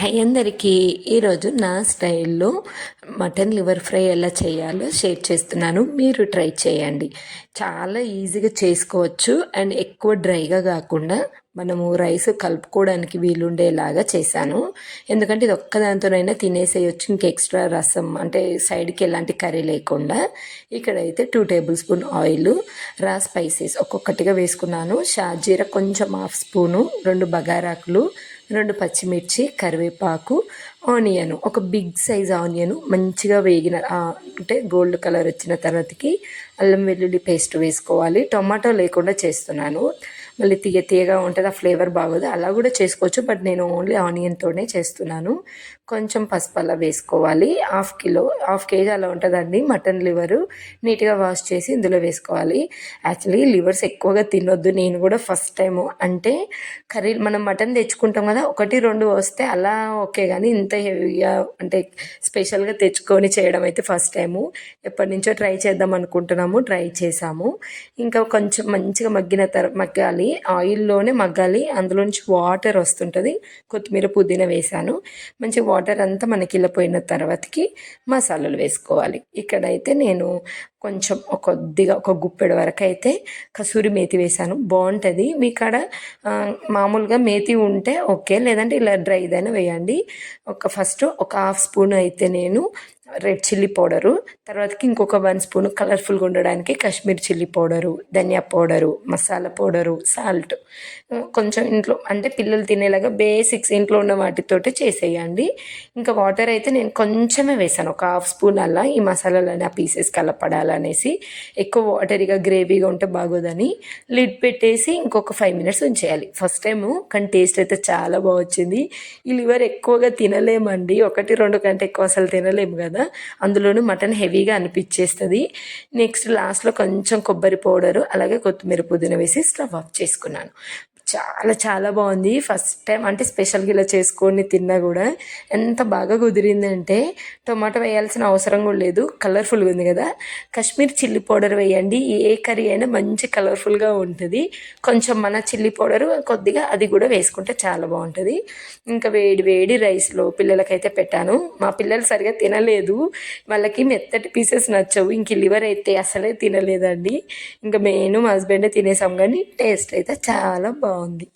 Hi అందరికీ. ఈరోజు నా స్టైల్లో మటన్ లివర్ ఫ్రై ఎలా చేయాలో షేర్ చేస్తున్నాను. మీరు ట్రై చేయండి. చాలా ఈజీగా చేసుకోవచ్చు అండ్ ఎక్కువ డ్రైగా కాకుండా మనము రైస్ కలుపుకోవడానికి వీలుండేలాగా చేశాను. ఎందుకంటే ఇది ఒక్కదాంతోనైనా తినేసేయచ్చు, ఇంక ఎక్స్ట్రా రసం అంటే సైడ్కి ఎలాంటి కర్రీ లేకుండా. ఇక్కడైతే 2 టేబుల్ స్పూన్ ఆయిల్, రా స్పైసెస్ ఒక్కొక్కటిగా వేసుకున్నాను. షాజీరా కొంచెం 1/2 స్పూను, 2 బగారాకులు, 2 పచ్చిమిర్చి, కరివేపాకు, ఆనియన్ ఒక బిగ్ సైజ్ ఆనియన్ మంచిగా వేగిన అంటే గోల్డ్ కలర్ వచ్చిన తర్వాతకి అల్లం వెల్లుల్లి పేస్ట్ వేసుకోవాలి. టొమాటో లేకుండా చేస్తున్నాను, మళ్ళీ తీయగా ఉంటుంది, ఆ ఫ్లేవర్ బాగోదు. అలా కూడా చేసుకోవచ్చు, బట్ నేను ఓన్లీ ఆనియన్తోనే చేస్తున్నాను. కొంచెం పసుపు అలా వేసుకోవాలి. 1/2 కేజీ అలా ఉంటుందండి మటన్ లివరు. నీట్గా వాష్ చేసి ఇందులో వేసుకోవాలి. యాక్చువల్లీ లివర్స్ ఎక్కువగా తినొద్దు. నేను కూడా ఫస్ట్ టైము అంటే కర్రీ మనం మటన్ తెచ్చుకుంటాం కదా, 1-2 వస్తే అలా ఓకే, కానీ ఇంత హెవీగా అంటే స్పెషల్గా తెచ్చుకొని చేయడం అయితే ఫస్ట్ టైము. ఎప్పటి నుంచో ట్రై చేద్దాం అనుకుంటున్నాము, ట్రై చేసాము. ఇంకా కొంచెం మంచిగా మగ్గాలి, ఆయిల్లోనే మగ్గాలి. అందులో నుంచి వాటర్ వస్తుంటుంది. కొత్తిమీర పుదీనా వేసాను. మంచి వాటర్ అంతా మనకి ఇలా పోయిన తర్వాతకి మసాలాలు వేసుకోవాలి. ఇక్కడైతే నేను కొంచెం కొద్దిగా ఒక గుప్పెడు వరకు అయితే కసూరి మేతి వేసాను, బాగుంటుంది. మీ కాడ మామూలుగా మేతి ఉంటే ఓకే, లేదంటే ఇలా డ్రైదైనా వేయండి. ఫస్ట్ ఒక 1/2 స్పూన్ అయితే నేను రెడ్ చిల్లీ పౌడరు, తర్వాతకి ఇంకొక 1 స్పూన్ కలర్ఫుల్గా ఉండడానికి కాశ్మీర్ చిల్లీ పౌడరు, ధనియా పౌడరు, మసాలా పౌడరు, సాల్ట్, కొంచెం ఇంట్లో అంటే పిల్లలు తినేలాగా బేసిక్స్ ఇంట్లో ఉన్న వాటితోటి చేసేయండి. ఇంకా వాటర్ అయితే నేను కొంచెమే వేసాను, ఒక 1/2 స్పూన్ అలా, ఈ మసాలాలని ఆ పీసెస్ కలపడాలనేసి. ఎక్కువ వాటరీగా గ్రేవీగా ఉంటే బాగోదని లిడ్ పెట్టేసి ఇంకొక 5 మినిట్స్ ఉంచేయాలి. ఫస్ట్ టైము కానీ టేస్ట్ అయితే చాలా బాగా వచ్చింది. ఈ లివర్ ఎక్కువగా తినలేమండి, 1-2 కంటే ఎక్కువ అసలు తినలేము కదా, అందులోనూ మటన్ హెవీగా అనిపించేస్తుంది. నెక్స్ట్ లాస్ట్లో కొంచెం కొబ్బరి పౌడరు అలాగే కొత్తిమీర పుదీనా వేసి స్టవ్ ఆఫ్ చేసుకున్నాను. చాలా చాలా బాగుంది. ఫస్ట్ టైం అంటే స్పెషల్గా ఇలా చేసుకొని తిన్నా కూడా ఎంత బాగా కుదిరిందంటే టొమాటో వేయాల్సిన అవసరం కూడా లేదు. కలర్ఫుల్గా ఉంది కదా, కాశ్మీర్ చిల్లీ పౌడర్ వేయండి, ఏ కర్రీ అయినా మంచి కలర్ఫుల్గా ఉంటుంది. కొంచెం మన చిల్లీ పౌడరు కొద్దిగా అది కూడా వేసుకుంటే చాలా బాగుంటుంది. ఇంకా వేడి వేడి రైస్లో పిల్లలకైతే పెట్టాను. మా పిల్లలు సరిగా తినలేదు, వాళ్ళకి మెత్తటి పీసెస్ నచ్చవు. ఇంక లివర్ అయితే అసలే తినలేదండి. ఇంకా నేను మా హస్బెండే తినేసాం, కానీ టేస్ట్ అయితే చాలా బాగుంది.